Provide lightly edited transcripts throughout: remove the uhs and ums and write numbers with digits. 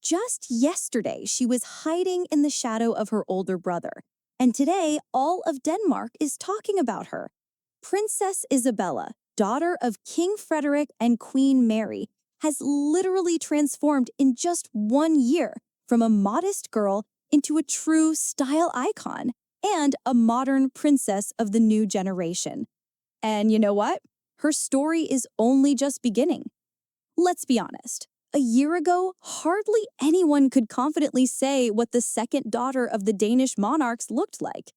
Just yesterday, she was hiding in the shadow of her older brother. And today, all of Denmark is talking about her. Princess Isabella, daughter of King Frederick and Queen Mary, has literally transformed in just 1 year from a modest girl into a true style icon and a modern princess of the new generation. And you know what? Her story is only just beginning. Let's be honest. A year ago, hardly anyone could confidently say what the second daughter of the Danish monarchs looked like.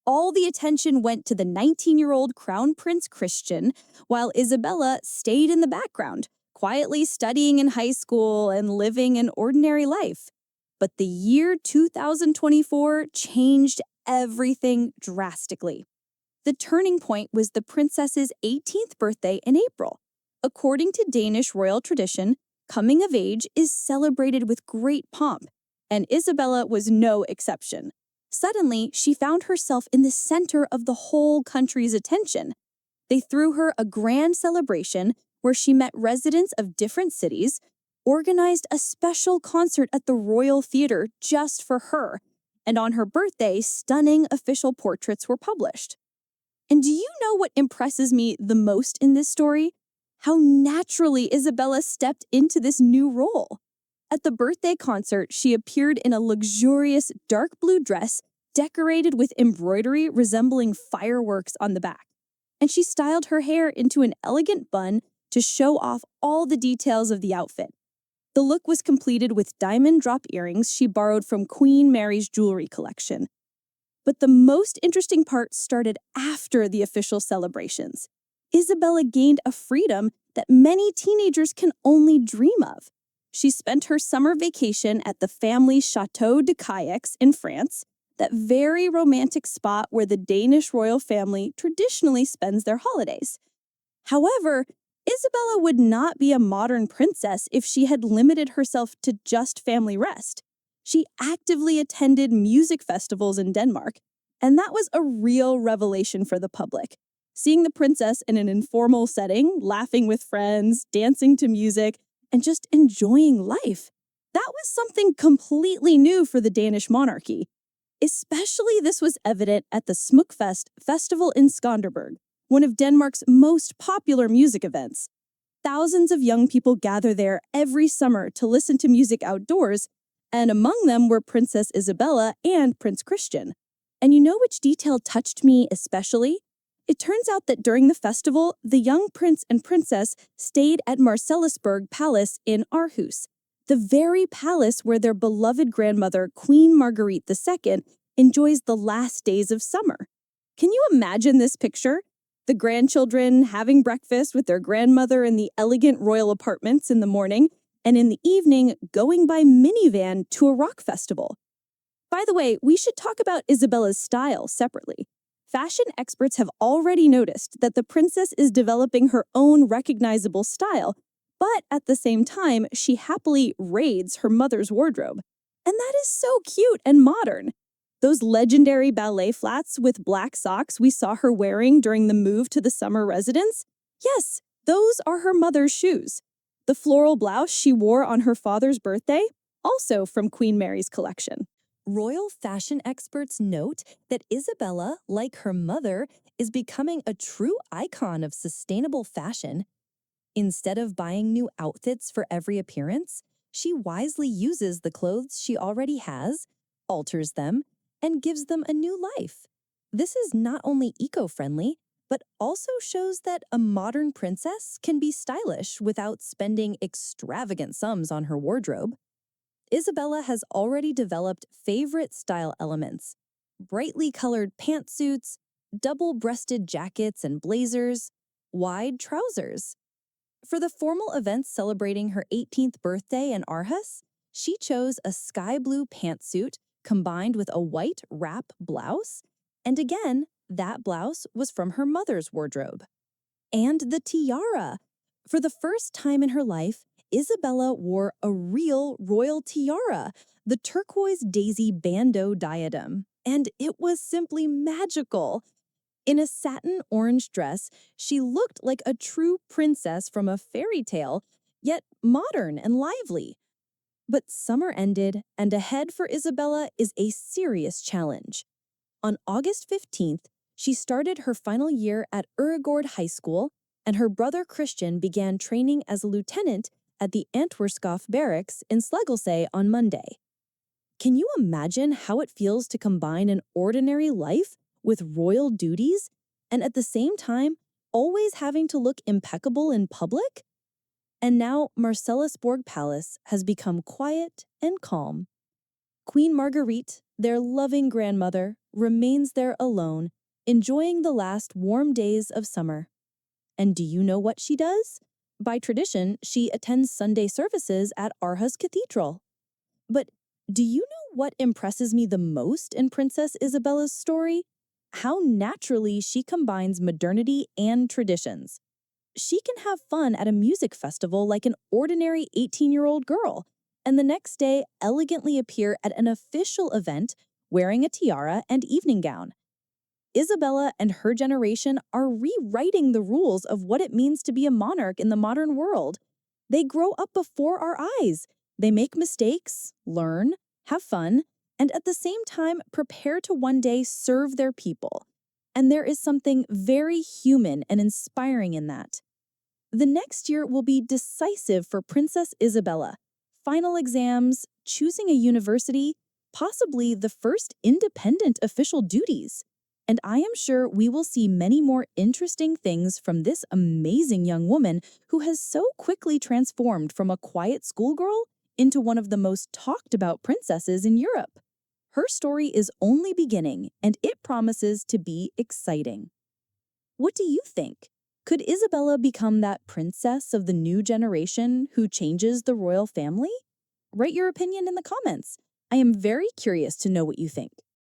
All the attention went to the 19-year-old Crown Prince Christian, while Isabella stayed in the background, quietly studying in high school and living an ordinary life. But the year 2024 changed everything drastically. The turning point was the princess's 18th birthday in April. According to Danish royal tradition, coming of age is celebrated with great pomp, and Isabella was no exception. Suddenly, she found herself in the center of the whole country's attention. They threw her a grand celebration where she met residents of different cities, organized a special concert at the Royal Theatre just for her, and on her birthday, stunning official portraits were published. And do you know what impresses me the most in this story? How naturally Isabella stepped into this new role. At the birthday concert, she appeared in a luxurious dark blue dress decorated with embroidery resembling fireworks on the back. And she styled her hair into an elegant bun to show off all the details of the outfit. The look was completed with diamond drop earrings she borrowed from Queen Mary's jewelry collection. But the most interesting part started after the official celebrations. Isabella gained a freedom that many teenagers can only dream of. She spent her summer vacation at the family's Château de Caix in France, that very romantic spot where the Danish royal family traditionally spends their holidays. However, Isabella would not be a modern princess if she had limited herself to just family rest. She actively attended music festivals in Denmark, and that was a real revelation for the public. Seeing the princess in an informal setting, laughing with friends, dancing to music, and just enjoying life. That was something completely new for the Danish monarchy. Especially this was evident at the Smukfest festival in Skanderborg, one of Denmark's most popular music events. Thousands of young people gather there every summer to listen to music outdoors, and among them were Princess Isabella and Prince Christian. And you know which detail touched me especially? It turns out that during the festival, the young prince and princess stayed at Marcellusberg Palace in Aarhus, the very palace where their beloved grandmother, Queen Marguerite II, enjoys the last days of summer. Can you imagine this picture? The grandchildren having breakfast with their grandmother in the elegant royal apartments in the morning, and in the evening going by minivan to a rock festival. By the way, we should talk about Isabella's style separately. Fashion experts have already noticed that the princess is developing her own recognizable style, but at the same time, she happily raids her mother's wardrobe. And that is so cute and modern. Those legendary ballet flats with black socks we saw her wearing during the move to the summer residence? Yes, those are her mother's shoes. The floral blouse she wore on her father's birthday? Also from Queen Mary's collection. Royal fashion experts note that Isabella, like her mother, is becoming a true icon of sustainable fashion. Instead of buying new outfits for every appearance, she wisely uses the clothes she already has, alters them, and gives them a new life. This is not only eco-friendly, but also shows that a modern princess can be stylish without spending extravagant sums on her wardrobe. Isabella has already developed favorite style elements: brightly colored pantsuits, double-breasted jackets and blazers, wide trousers. For the formal events celebrating her 18th birthday in Aarhus, she chose a sky blue pantsuit combined with a white wrap blouse, and again, that blouse was from her mother's wardrobe. And the tiara. For the first time in her life, Isabella wore a real royal tiara, the turquoise daisy bandeau diadem, and it was simply magical. In a satin orange dress, she looked like a true princess from a fairy tale, yet modern and lively. But summer ended, and ahead for Isabella is a serious challenge. On August 15th, she started her final year at Urigord High School, and her brother Christian began training as a lieutenant at the Antwerpshof barracks in Schlegelsee on Monday. Can you imagine how it feels to combine an ordinary life with royal duties, and at the same time, always having to look impeccable in public? And now Marcellusborg Palace has become quiet and calm. Queen Marguerite, their loving grandmother, remains there alone, enjoying the last warm days of summer. And do you know what she does? By tradition, she attends Sunday services at Aarhus Cathedral. But do you know what impresses me the most in Princess Isabella's story? How naturally she combines modernity and traditions. She can have fun at a music festival like an ordinary 18-year-old girl, and the next day elegantly appear at an official event wearing a tiara and evening gown. Isabella and her generation are rewriting the rules of what it means to be a monarch in the modern world. They grow up before our eyes. They make mistakes, learn, have fun, and at the same time prepare to one day serve their people. And there is something very human and inspiring in that. The next year will be decisive for Princess Isabella. Final exams, choosing a university, possibly the first independent official duties. And I am sure we will see many more interesting things from this amazing young woman who has so quickly transformed from a quiet schoolgirl into one of the most talked about princesses in Europe. Her story is only beginning, and it promises to be exciting. What do you think? Could Isabella become that princess of the new generation who changes the royal family? Write your opinion in the comments. I am very curious to know what you think.